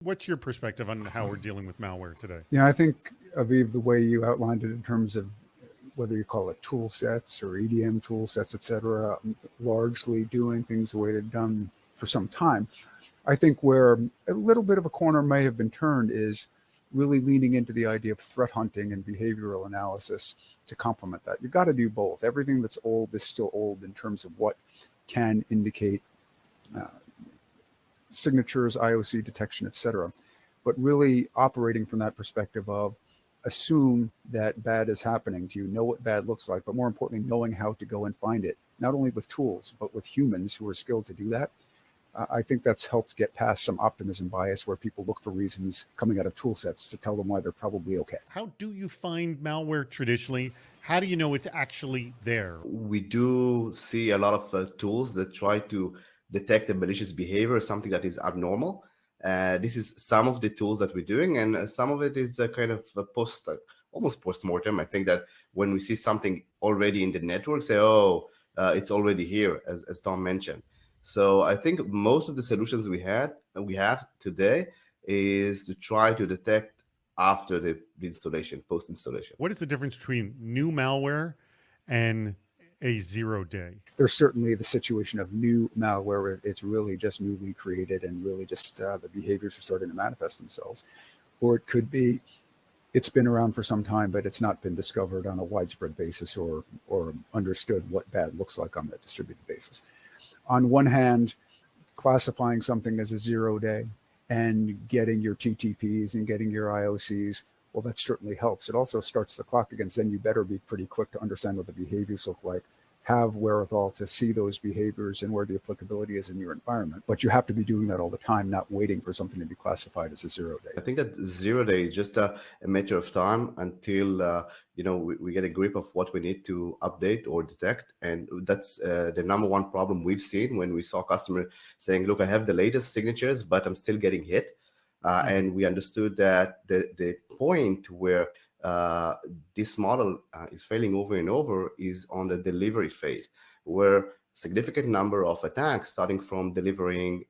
What's your perspective on how we're dealing with malware today? Yeah, I think, Aviv, the way you outlined it in terms of whether you call it tool sets or EDM tool sets, et cetera, largely doing things the way they've done for some time. I think where a little bit of a corner may have been turned is really leaning into the idea of threat hunting and behavioral analysis to complement that. You've got to do both. Everything that's old is still old in terms of what can indicate uh, signatures, IOC detection, et cetera. But really operating from that perspective of assume that bad is happening to you, know what bad looks like, but more importantly, knowing how to go and find it, not only with tools, but with humans who are skilled to do that. I think that's helped get past some optimism bias where people look for reasons coming out of tool sets to tell them why they're probably okay. How do you find malware traditionally? How do you know it's actually there? We do see a lot of tools that try to detect a malicious behavior, something that is abnormal. This is some of the tools that we're doing, and some of it is kind of almost post-mortem. I think that when we see something already in the network, say, oh, it's already here, as Tom mentioned. So I think most of the solutions we have today is to try to detect after the installation, post-installation. What is the difference between new malware and a 0-day? There's certainly the situation of new malware where it's really just newly created and really just the behaviors are starting to manifest themselves. Or it could be it's been around for some time, but it's not been discovered on a widespread basis or understood what bad looks like on that distributed basis. On one hand, classifying something as a 0-day and getting your TTPs and getting your IOCs, well, that certainly helps. It also starts the clock against then you better be pretty quick to understand what the behaviors look like, have wherewithal to see those behaviors and where the applicability is in your environment. But you have to be doing that all the time, not waiting for something to be classified as a 0-day. I think that 0-day is just a matter of time until we get a grip of what we need to update or detect. And that's the number one problem we've seen when we saw customers saying, look, I have the latest signatures, but I'm still getting hit. And we understood that the point where this model is failing over and over is on the delivery phase, where significant number of attacks starting from delivering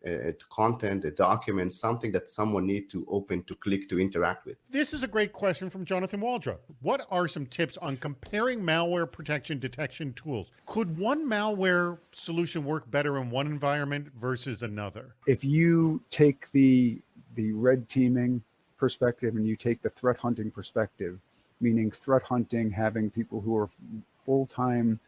content, a document, something that someone need to open, to click, to interact with. This is a great question from Jonathan Waldrop. What are some tips on comparing malware protection detection tools? Could one malware solution work better in one environment versus another? If you take the red teaming perspective and you take the threat hunting perspective, meaning threat hunting, having people who are full-time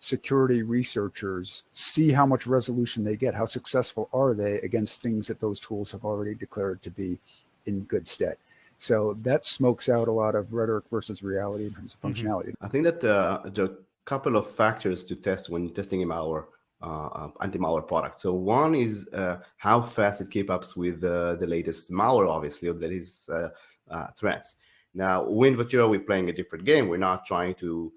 security researchers see how much resolution they get, how successful are they against things that those tools have already declared to be in good stead. So that smokes out a lot of rhetoric versus reality in terms of functionality. I think that there are a couple of factors to test when testing a malware, anti-malware product. So one is how fast it keeps up with the latest malware, obviously, or the latest threats. Now, in Votiro, we're playing a different game. We're not trying to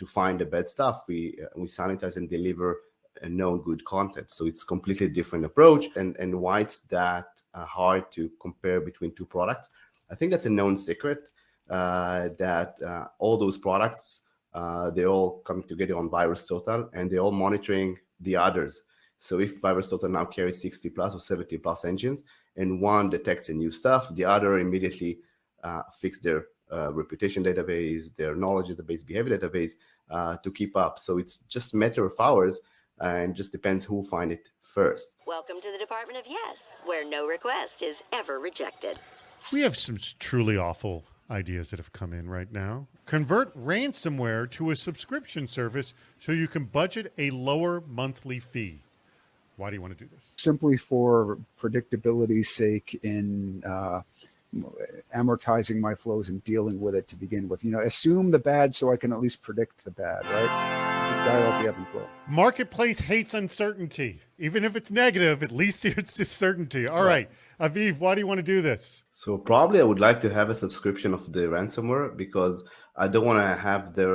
find the bad stuff. We sanitize and deliver a known good content. So it's completely different approach. And why it's that hard to compare between two products? I think that's a known secret that all those products, they all come together on VirusTotal and they're all monitoring the others. So if VirusTotal now carries 60 plus or 70 plus engines and one detects a new stuff, the other immediately fix their reputation database, their knowledge database, behavior database to keep up. So it's just a matter of hours and just depends who find it first. Welcome to the Department of Yes, where no request is ever rejected. We have some truly awful ideas that have come in right now. Convert ransomware to a subscription service so you can budget a lower monthly fee. Why do you want to do this? Simply for predictability's sake in amortizing my flows and dealing with it to begin with. Assume the bad so I can at least predict the bad, right? Dial out the ebb and flow. Marketplace hates uncertainty. Even if it's negative, at least it's certainty. All right. Aviv, why do you want to do this? So probably I would like to have a subscription of the ransomware because I don't want to have their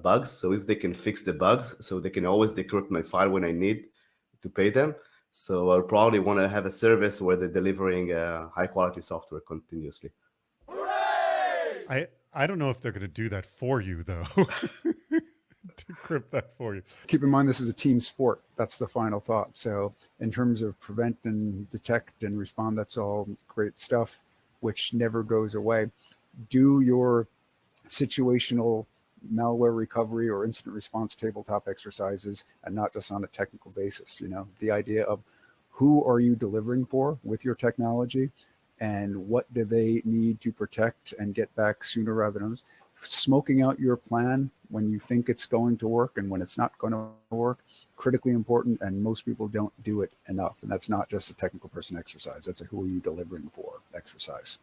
bugs. So if they can fix the bugs, so they can always decrypt my file when I need to pay them. So I'll probably want to have a service where they're delivering high quality software continuously. I don't know if they're going to do that for you, though. decrypt that for you. Keep in mind, this is a team sport. That's the final thought. So in terms of prevent and detect and respond, that's all great stuff, which never goes away. Do your situational malware recovery or incident response tabletop exercises, and not just on a technical basis. The idea of who are you delivering for with your technology, and what do they need to protect and get back sooner rather than others. Smoking out your plan when you think it's going to work and when it's not going to work, critically important, and most people don't do it enough. And that's not just a technical person exercise. That's a who are you delivering for exercise.